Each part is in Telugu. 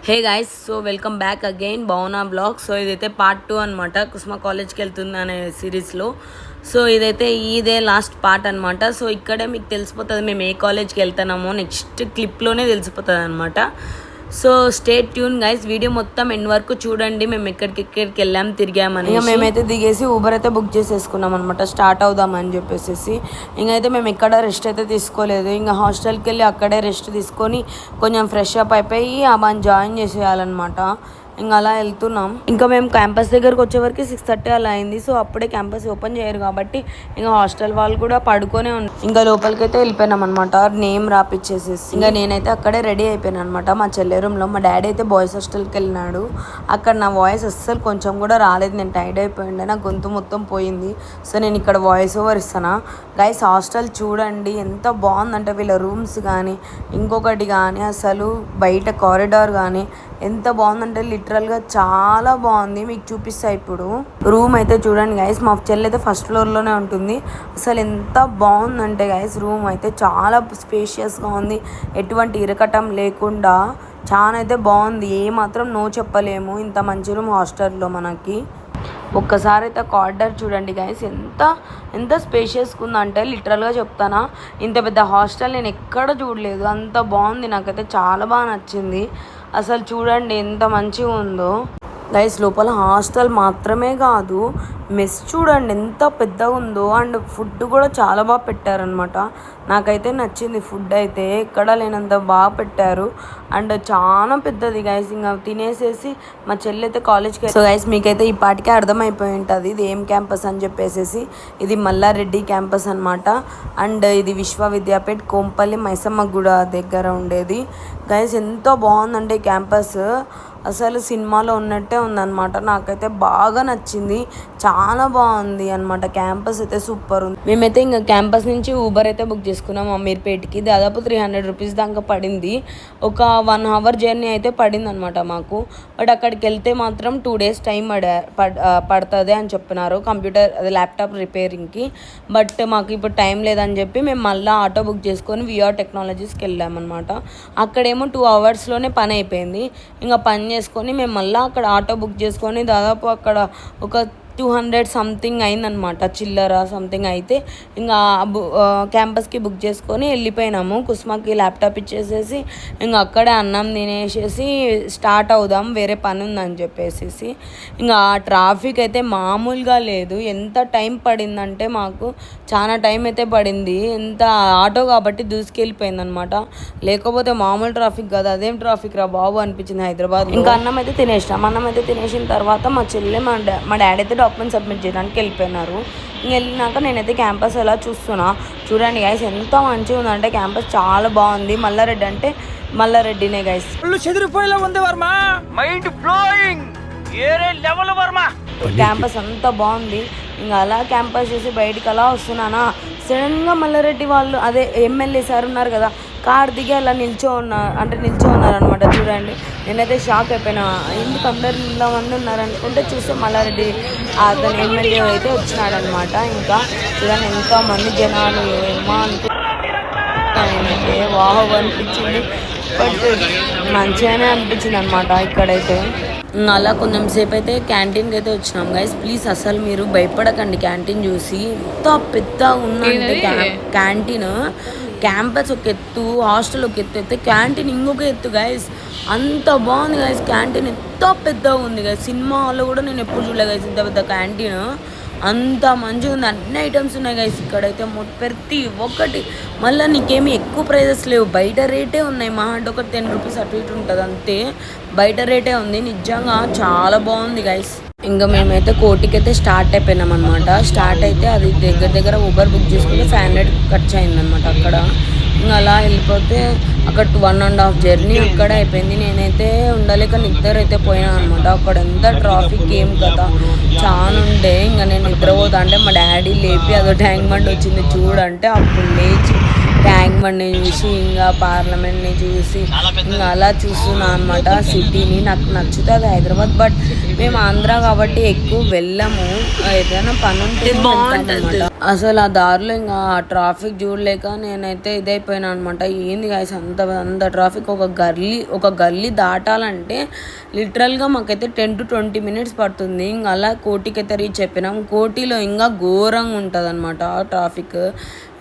హే guys, so welcome back again Bhavana blog. So ఇదైతే పార్ట్ 2 అనమాట, కుస్మా కాలేజ్కి వెళ్తుంది అనే సిరీస్లో. సో ఇదైతే ఇదే లాస్ట్ పార్ట్ అనమాట. సో ఇక్కడే మీకు తెలిసిపోతుంది మేము ఏ కాలేజ్కి వెళ్తున్నామో, నెక్స్ట్ క్లిప్లోనే తెలిసిపోతుంది అనమాట. So stay tune guys, video మొత్తం ఎండ్ వరకు చూడండి. మేము ఎక్కడికి వెళ్ళాం, తిరిగామని. ఇక మేమైతే దిగేసి ఊబర్ అయితే బుక్ చేసేసుకున్నాం అనమాట, స్టార్ట్ అవుదామని చెప్పేసి. ఇంకైతే మేము ఎక్కడ రెస్ట్ అయితే తీసుకోలేదు. ఇంకా హాస్టల్కి వెళ్ళి అక్కడే రెస్ట్ తీసుకొని కొంచెం ఫ్రెష్ అప్ అయిపోయి అమ్మని జాయిన్ చేసేయాలన్నమాట. ఇంకా అలా వెళ్తున్నాం. ఇంకా మేము క్యాంపస్ దగ్గరకు వచ్చేవరకు 6:30 అలా అయింది. సో అప్పుడే క్యాంపస్ ఓపెన్ చేయరు కాబట్టి ఇంకా హాస్టల్ వాళ్ళు కూడా పడుకొనే ఇంకా లోపలికి అయితే వెళ్ళిపోయినాం అనమాట, నేమ్ రాపిచ్చేసేసి. ఇంకా నేనైతే అక్కడే రెడీ అయిపోయాను అనమాట మా చెల్లె రూమ్లో. మా డాడీ అయితే బాయ్స్ హాస్టల్కి వెళ్ళినాడు. అక్కడ నా వాయిస్ అస్సలు కొంచెం కూడా రాలేదు, నేను టైర్డ్ అయిపోయిండే, నా గొంతు మొత్తం పోయింది. సో నేను ఇక్కడ వాయిస్ ఓవర్ ఇస్తాను గైస్. హాస్టల్ చూడండి ఎంత బాగుందంటే, వీళ్ళ రూమ్స్ కానీ ఇంకొకటి కానీ అసలు బయట కారిడార్ కానీ ఎంత బాగుందంటే లిటరల్గా చాలా బాగుంది. మీకు చూపిస్తా ఇప్పుడు. రూమ్ అయితే చూడండి గైస్, మా చెల్లి అయితే ఫస్ట్ ఫ్లోర్లోనే ఉంటుంది. అసలు ఎంత బాగుందంటే గైస్, రూమ్ అయితే చాలా స్పేషియస్గా ఉంది, ఎటువంటి ఇరకటం లేకుండా చాలా అయితే బాగుంది. ఏమాత్రం నో చెప్పలేము, ఇంత మంచి రూమ్ హాస్టల్లో మనకి. ఒక్కసారి అయితే కార్డర్ చూడండి గైస్, ఎంత స్పేషియస్గా ఉందంటే లిటరల్గా చెప్తానా, ఇంత పెద్ద హాస్టల్ నేను ఎక్కడ చూడలేదు, అంత బాగుంది. నాకైతే చాలా బాగా నచ్చింది. అసలు చూడండి ఎంత మంచిగా ఉందో గైస్. లోపల హాస్టల్ మాత్రమే కాదు, మెస్ చూడండి ఎంత పెద్దగా ఉందో. అండ్ ఫుడ్ కూడా చాలా బాగా పెట్టారనమాట. నాకైతే నచ్చింది ఫుడ్ అయితే, ఎక్కడ లేనంత బాగా పెట్టారు. అండ్ చాలా పెద్దది గైస్. ఇంకా తినేసేసి మా చెల్లి అయితే కాలేజ్కి. సో గైస్ మీకైతే ఈ పాటికే అర్థమైపోయి ఉంటుంది ఇది ఏం క్యాంపస్ అని చెప్పేసి. ఇది మల్లారెడ్డి క్యాంపస్ అనమాట. అండ్ ఇది విశ్వవిద్యాపేట్ కోంపల్లి మైసమ్మ గుడ దగ్గర ఉండేది గైస్. ఎంతో బాగుందంటే క్యాంపస్, అసలు సినిమాలో ఉన్నట్టే ఉందన్నమాట. నాకైతే బాగా నచ్చింది, చాలా బాగుంది అనమాట. క్యాంపస్ అయితే సూపర్ ఉంది. మేమైతే ఇంకా క్యాంపస్ నుంచి ఊబర్ అయితే బుక్ చేసుకున్నాం అమీర్పేట్కి. దాదాపు 300 రూపీస్ దాకా పడింది. ఒక 1 అవర్ జర్నీ అయితే పడింది అనమాట మాకు. బట్ అక్కడికి వెళ్తే మాత్రం 2 days టైం పడుతుంది అని చెప్పినారు, కంప్యూటర్ అది ల్యాప్టాప్ రిపేరింగ్కి. బట్ మాకు ఇప్పుడు టైం లేదని చెప్పి మేము మళ్ళీ ఆటో బుక్ చేసుకొని విఆర్ టెక్నాలజీస్కి వెళ్ళామన్నమాట. అక్కడేమో 2 అవర్స్లోనే పని అయిపోయింది. ఇంకా పని చేసుకొని మేము మళ్ళీ అక్కడ ఆటో బుక్ చేసుకొని దాదాపు అక్కడ ఒక 200 సంథింగ్ అయిందనమాట, చిల్లర సంథింగ్ అయితే. ఇంకా క్యాంపస్కి బుక్ చేసుకొని వెళ్ళిపోయినాము. కుస్మాకి ల్యాప్టాప్ ఇచ్చేసేసి ఇంకా అక్కడే అన్నం తినేసేసి స్టార్ట్ అవుదాం, వేరే పని ఉందని చెప్పేసి. ఇంకా ఆ ట్రాఫిక్ అయితే మామూలుగా లేదు. ఎంత టైం పడిందంటే మాకు చాలా టైం అయితే పడింది. ఎంత ఆటో కాబట్టి దూసుకెళ్ళిపోయింది అనమాట, లేకపోతే మామూలు ట్రాఫిక్ కదా. అదేం ట్రాఫిక్ రా బాబు అనిపించింది హైదరాబాద్. ఇంకా అన్నం అయితే తినేసినాం. అన్నం అయితే తినేసిన తర్వాత మా చెల్లె మా డాడీ అయితే డాక్యుమెంట్ సబ్మిట్ చేయడానికి వెళ్ళిపోయినారు. ఇంక వెళ్ళినాక నేనైతే క్యాంపస్ ఎలా చూస్తున్నా చూడండి గైస్, ఎంత మంచిగా ఉందంటే క్యాంపస్ చాలా బాగుంది. మల్లారెడ్డి అంటే మల్లారెడ్డినే గైస్. క్యాంపస్ అంత బాగుంది. ఇంకా అలా క్యాంపస్ చేసి బయటికి అలా వస్తున్నానా, సడన్గా మల్లారెడ్డి వాళ్ళు అదే ఎమ్మెల్యే సార్ ఉన్నారు కదా, కార్ దిగి అలా నిల్చో ఉన్నారనమాట. చూడండి నేనైతే షాక్ అయిపోయినా, ఎందుకు అందరు ఇంతమంది ఉన్నారనుకుంటే చూస్తే మల్లారెడ్డి అతను ఎమ్మెల్యే అయితే వచ్చినాడనమాట. ఇంకా చూడండి ఎంతోమంది జనాలు ఏమో అనుకుంటే వావ్ అనిపించింది. బట్ మంచిగానే అనిపించింది అనమాట ఇక్కడైతే. అలా కొంచెం సేపు అయితే క్యాంటీన్కి అయితే వచ్చినాం గైస్. ప్లీజ్ అసలు మీరు భయపడకండి క్యాంటీన్ చూసి, ఎంత పెద్దగా ఉందంటే క్యాంటీన్. క్యాంపస్ ఒక ఎత్తు, హాస్టల్ ఒక ఎత్తు అయితే క్యాంటీన్ ఇంకొక ఎత్తు గైస్. అంత బాగుంది గైస్ క్యాంటీన్, ఎంత పెద్దగా ఉంది గైస్. సినిమా హాల్లో కూడా నేను ఎప్పుడు చూడలేదు గైస్ ఇంత పెద్ద క్యాంటీన్. అంత మంచిగా ఉంది, అన్ని ఐటమ్స్ ఉన్నాయి గైస్ ఇక్కడైతే ప్రతి ఒక్కటి. మళ్ళీ నీకేమి ఎక్కువ ప్రైజెస్ లేవు, బయట రేటే ఉన్నాయి. మా అంటే ఒక 10 రూపీస్ అటు ఇటు ఉంటుంది అంతే, బయట రేటే ఉంది. నిజంగా చాలా బాగుంది గైస్. ఇంకా మేమైతే కోటికి అయితే స్టార్ట్ అయిపోయినాం అనమాట. స్టార్ట్ అయితే అది దగ్గర ఊబర్ బుక్ చేసుకుంటే 500 ఖర్చు అయిందనమాట అక్కడ. ఇంకా అలా వెళ్ళిపోతే అక్కడ 1.5 జర్నీ అక్కడే అయిపోయింది. నేనైతే ఉండలేక నిద్ర అయితే పోయినా అనమాట. అక్కడ ఎంత ట్రాఫిక్ ఏం కదా చాలా ఉండే. ఇంకా నేను నిద్రపోతా అంటే మా డాడీ లేపి అదో ట్యాంక్ బండ్ వచ్చింది చూడంటే అప్పుడు లేచి ట్యాంక్ బండ్ని చూసి ఇంకా పార్లమెంట్ని చూసి ఇంకా అలా చూస్తున్నా అనమాట సిటీని. నాకు నచ్చుతుంది హైదరాబాద్, బట్ మేము ఆంధ్ర కాబట్టి ఎక్కువ వెళ్ళము, ఏదైనా పని ఉంటే బాగుంటుంది. అసలు ఆ దారిలో ఇంకా ఆ ట్రాఫిక్ చూడలేక నేనైతే ఇదైపోయినా అనమాట. ఏంది గాయ్స్ అంత అంత ట్రాఫిక్, ఒక గల్లీ దాటాలంటే లిటరల్గా మాకైతే 10 to 20 minutes పడుతుంది. ఇంకా అలా కోటికి అయితే రీచ్ అయిపోయినాం. కోటిలో ఇంకా ఘోరంగా ఉంటుంది అనమాట ట్రాఫిక్.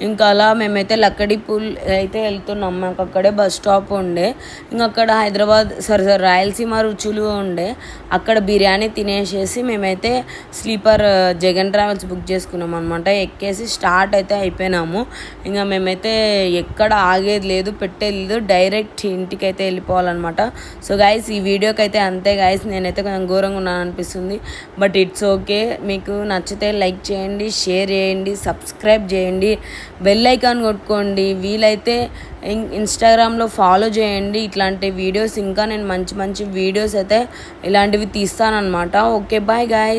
ఇంకా అలా మేమైతే లక్కడిపూల్ అయితే వెళ్తున్నాం. మాకు అక్కడే బస్ స్టాప్ ఉండే, ఇంకా అక్కడ హైదరాబాద్ రాయలసీమ రుచులు ఉండే, అక్కడ బిర్యానీ తినేసేసి మేమైతే స్లీపర్ జగన్ ట్రావెల్స్ బుక్ చేసుకున్నాం అనమాట. ఎక్కేసి స్టార్ట్ అయితే అయిపోయినాము. ఇంకా మేమైతే ఎక్కడ ఆగేది లేదు, పెట్టేది లేదు, డైరెక్ట్ ఇంటికి అయితే వెళ్ళిపోవాలన్నమాట. సో గైస్ ఈ వీడియోకి అయితే అంతే గైస్. నేనైతే కొంచెం ఘోరంగా ఉన్నాను అనిపిస్తుంది, బట్ ఇట్స్ ఓకే. మీకు నచ్చితే లైక్ చేయండి, షేర్ చేయండి, సబ్స్క్రైబ్ చేయండి, బెల్ ఐకాన్ కొట్టుకోండి. వీలైతే ఇన్స్టాగ్రామ్లో ఫాలో చేయండి. ఇట్లాంటి వీడియోస్ ఇంకా నేను మంచి మంచి వీడియోస్ అయితే ఇలాంటివి తీస్తానన్నమాట. Okay bye guys.